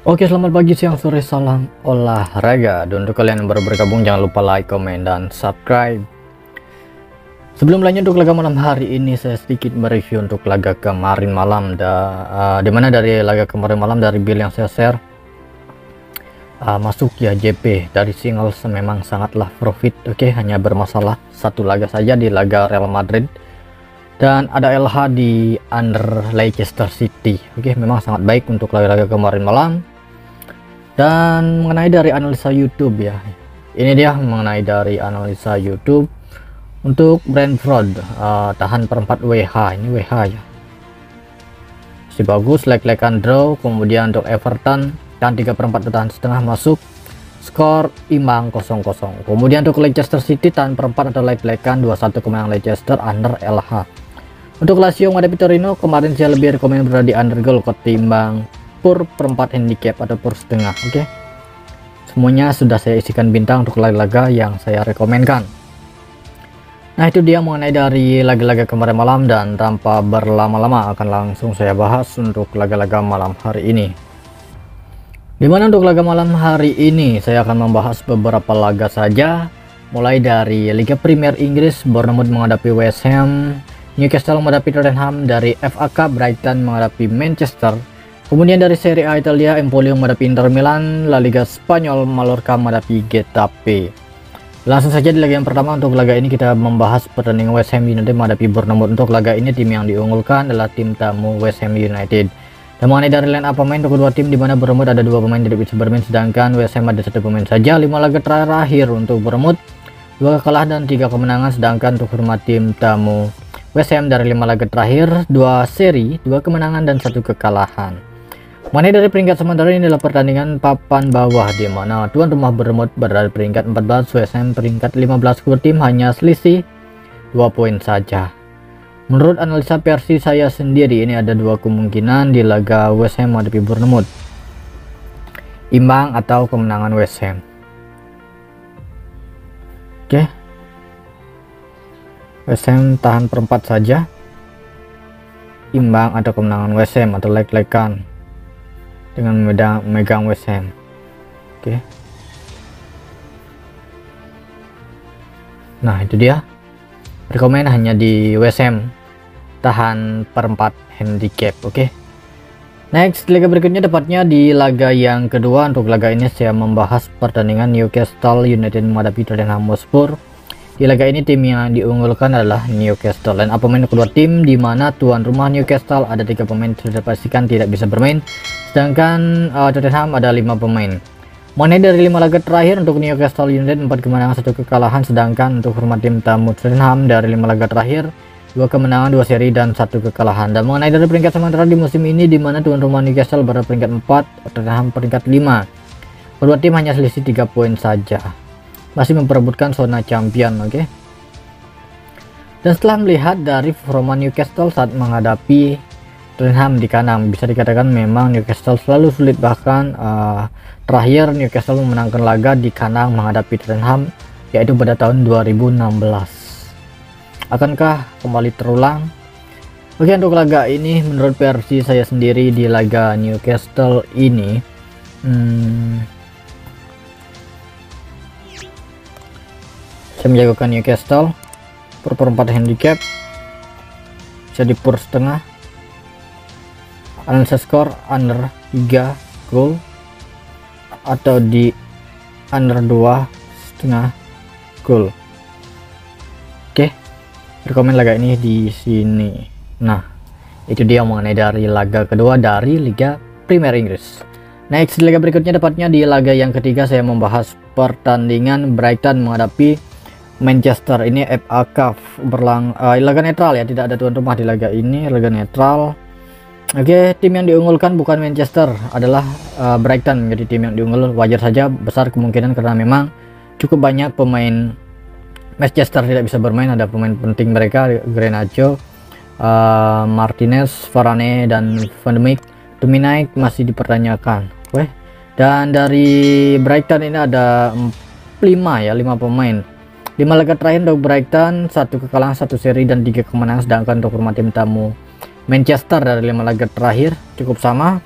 Oke, selamat pagi, siang, sore, salam olahraga. Dan untuk kalian yang baru bergabung, jangan lupa like, komen, dan subscribe. Sebelum lanjut untuk laga malam hari ini, saya sedikit mereview untuk laga kemarin malam. Dimana dari laga kemarin malam, dari build yang saya share, masuk ya JP dari singles memang sangatlah profit. Oke, hanya bermasalah satu laga saja di laga Real Madrid. Dan ada LH di under Leicester City. Oke, memang sangat baik untuk laga-laga kemarin malam. Dan mengenai dari analisa YouTube ya, ini dia mengenai dari analisa YouTube untuk Brentford, tahan perempat WH. Ini WH ya, masih bagus, leg-legan draw. Kemudian untuk Everton tahan 3/4 bertahan setengah masuk, skor imbang 0-0. Kemudian untuk Leicester City tahan perempat atau leg-legan 2-1 kemenangan Leicester under LH. Untuk Lazio menghadapi Torino, kemarin saya lebih rekomend berada di under goal ketimbang per perempat handicap atau per setengah. Oke, semuanya sudah saya isikan bintang untuk laga-laga yang saya rekomenkan. Nah, itu dia mengenai dari laga-laga kemarin malam, dan tanpa berlama-lama akan langsung saya bahas untuk laga-laga malam hari ini. Dimana untuk laga malam hari ini saya akan membahas beberapa laga saja, mulai dari Liga Premier Inggris, Bournemouth menghadapi West Ham, Newcastle menghadapi Tottenham, dari FA Cup Brighton menghadapi Manchester. Kemudian dari Serie A Italia, Empoli menghadapi Inter Milan, La Liga Spanyol, Mallorca menghadapi Getafe. Langsung saja di laga yang pertama. Untuk laga ini kita membahas pertandingan West Ham United menghadapi Bournemouth. Untuk laga ini tim yang diunggulkan adalah tim tamu West Ham United. Dan mengenai dari line up pemain untuk kedua tim, di mana Bournemouth ada 2 pemain tidak bisa bermain, sedangkan West Ham ada 1 pemain saja. 5 laga terakhir untuk Bournemouth, 2 kekalahan dan 3 kemenangan, sedangkan untuk hormat tim tamu West Ham dari 5 laga terakhir 2 seri, 2 kemenangan dan 1 kekalahan. Mengenai dari peringkat sementara, ini adalah pertandingan papan bawah, di mana tuan rumah Bournemouth berada di peringkat 14, West Ham peringkat 15. Kedua tim hanya selisih 2 poin saja. Menurut analisa versi saya sendiri, ini ada 2 kemungkinan di laga West Ham menghadapi Bournemouth: imbang atau kemenangan West Ham. Oke, West Ham tahan perempat saja, imbang atau kemenangan West Ham atau leg-legan dengan megang West Ham. Oke, nah itu dia, rekomend hanya di West Ham tahan perempat handicap. Oke, next laga berikutnya, tepatnya di laga yang kedua. Untuk laga ini saya membahas pertandingan Newcastle United menghadapi Tottenham Hotspur. Di laga ini tim yang diunggulkan adalah Newcastle, dan pemain kedua tim, di mana tuan rumah Newcastle ada 3 pemain sudah dipastikan tidak bisa bermain, sedangkan Tottenham ada 5 pemain. Mengenai dari 5 laga terakhir untuk Newcastle United, 4 kemenangan 1 kekalahan, sedangkan untuk hormat tim tamu Tottenham dari 5 laga terakhir 2 kemenangan 2 seri dan 1 kekalahan. Dan mengenai dari peringkat sementara di musim ini, di mana tuan rumah Newcastle berada peringkat 4, Tottenham peringkat 5. Kedua tim hanya selisih 3 poin saja, masih memperebutkan zona champion. Oke, dan setelah melihat dari performa Newcastle saat menghadapi Tottenham di kandang, bisa dikatakan memang Newcastle selalu sulit. Bahkan terakhir Newcastle memenangkan laga di kandang menghadapi Tottenham, yaitu pada tahun 2016. Akankah kembali terulang? Oke, untuk laga ini menurut versi saya sendiri di laga Newcastle ini, saya menjagokan Newcastle per perempat handicap, bisa di per setengah. Analisa skor under 3 gol atau di under 2,5 gol. Oke, rekomend laga ini di sini. Nah, itu dia mengenai dari laga kedua dari Liga Premier Inggris. Next, di laga berikutnya, tepatnya di laga yang ketiga, saya membahas pertandingan Brighton menghadapi Manchester. Ini FA Cup laga netral ya, tidak ada tuan rumah di laga ini, laga netral. Oke, tim yang diunggulkan bukan Manchester, adalah Brighton menjadi tim yang diunggul. Wajar saja, besar kemungkinan, karena memang cukup banyak pemain Manchester tidak bisa bermain. Ada pemain penting mereka, Garnacho, Martinez, Varane, dan Van de Beek. Dominic masih dipertanyakan. Oke, dan dari Brighton ini ada 5 pemain. 5 laga terakhir untuk Brighton, 1 kekalahan, 1 seri, dan 3 kemenangan, sedangkan untuk rumah tim tamu Manchester dari 5 laga terakhir cukup sama.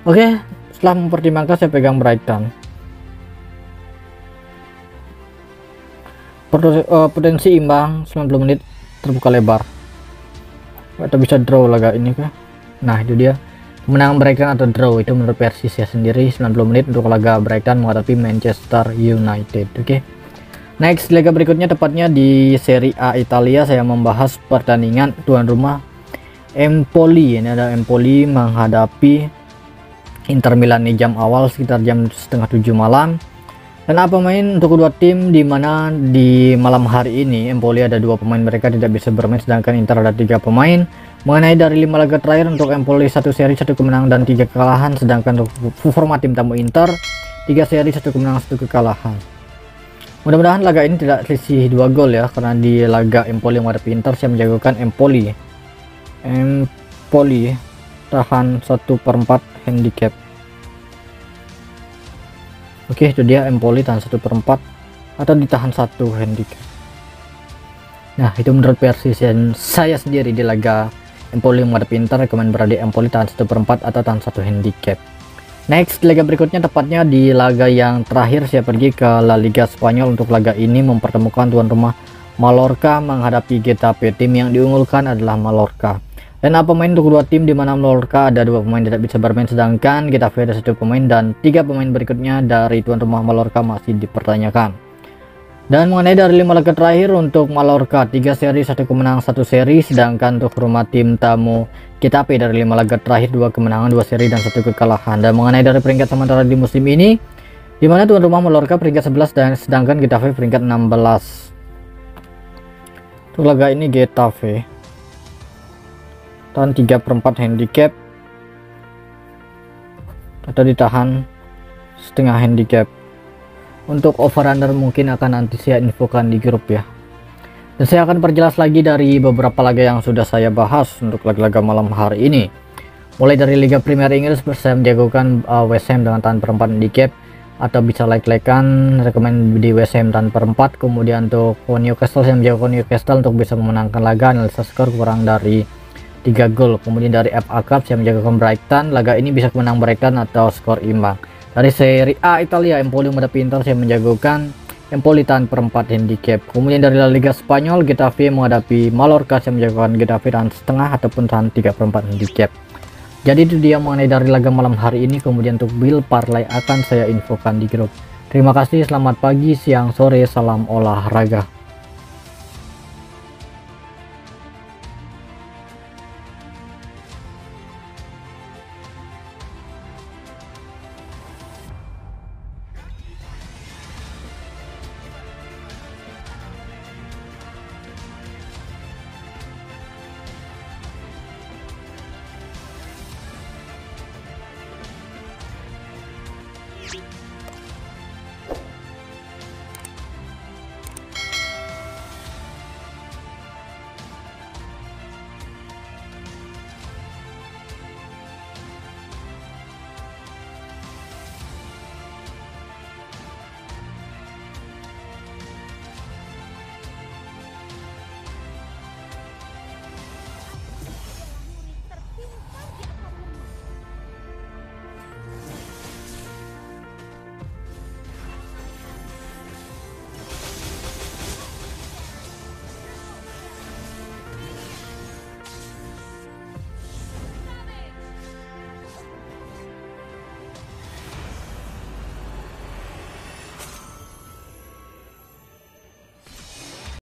Oke, Setelah mempertimbangkan saya pegang Brighton. Potensi imbang 90 menit terbuka lebar. Atau bisa draw laga ini kah? Nah itu dia kemenangan Brighton atau draw itu menurut versi saya sendiri. 90 menit untuk laga Brighton menghadapi Manchester United. Oke. Next, laga berikutnya tepatnya di Serie A Italia, saya membahas pertandingan tuan rumah Empoli. Ini ada Empoli menghadapi Inter Milan di jam awal sekitar jam setengah 7 malam. Dan apa main untuk kedua tim, di mana di malam hari ini Empoli ada 2 pemain mereka tidak bisa bermain, sedangkan Inter ada 3 pemain. Mengenai dari 5 laga terakhir untuk Empoli 1 seri 1 kemenangan dan 3 kekalahan, sedangkan untuk format tim tamu Inter 3 seri 1 kemenangan 1 kekalahan. Mudah-mudahan laga ini tidak selisih 2 gol ya, karena di laga Empoli menghadapi Inter saya menjagokan Empoli tahan 1/4 handicap. Oke, itu dia Empoli tahan 1/4 atau ditahan 1 handicap. Nah itu menurut versi saya sendiri di laga Empoli menghadapi Inter, rekomend berada Empoli tahan 1/4 atau tahan 1 handicap. Next, laga berikutnya tepatnya di laga yang terakhir saya pergi ke La Liga Spanyol. Untuk laga ini mempertemukan tuan rumah Mallorca menghadapi Getafe. Tim yang diunggulkan adalah Mallorca. Dan apa pemain untuk kedua tim, di mana Mallorca ada 2 pemain tidak bisa bermain, sedangkan Getafe ada 1 pemain dan 3 pemain berikutnya dari tuan rumah Mallorca masih dipertanyakan. Dan mengenai dari 5 laga terakhir untuk Mallorca 3 seri 1 kemenangan 1 seri, sedangkan untuk rumah tim tamu Getafe dari 5 laga terakhir 2 kemenangan 2 seri dan 1 kekalahan. Dan mengenai dari peringkat sementara di musim ini, di mana tuan rumah Mallorca peringkat 11 dan sedangkan Getafe peringkat 16. Untuk laga ini Getafe tahan 3/4 handicap atau ditahan setengah handicap. Untuk over under mungkin akan nanti saya infokan di grup ya. Dan saya akan perjelas lagi dari beberapa laga yang sudah saya bahas untuk laga-laga malam hari ini. Mulai dari Liga Premier Inggris, saya menjagokan West Ham dengan tahan 4 handicap atau bisa like-likekan, rekomend di West Ham tahan 4. Kemudian untuk Newcastle, saya menjagokan Newcastle untuk bisa memenangkan laga, analisa skor kurang dari 3 gol. Kemudian dari FA Cup saya menjagokan Brighton, laga ini bisa menang Brighton atau skor imbang. Dari Serie A Italia, Empoli menghadapi Inter, saya menjagokan Empoli tahan 4 handicap. Kemudian dari La Liga Spanyol, Getafe menghadapi Mallorca, saya menjagokan Getafe tahan setengah ataupun tahan 3/4 handicap. Jadi itu dia mengenai dari laga malam hari ini. Kemudian untuk build parlay akan saya infokan di grup. Terima kasih, selamat pagi, siang, sore, salam olahraga.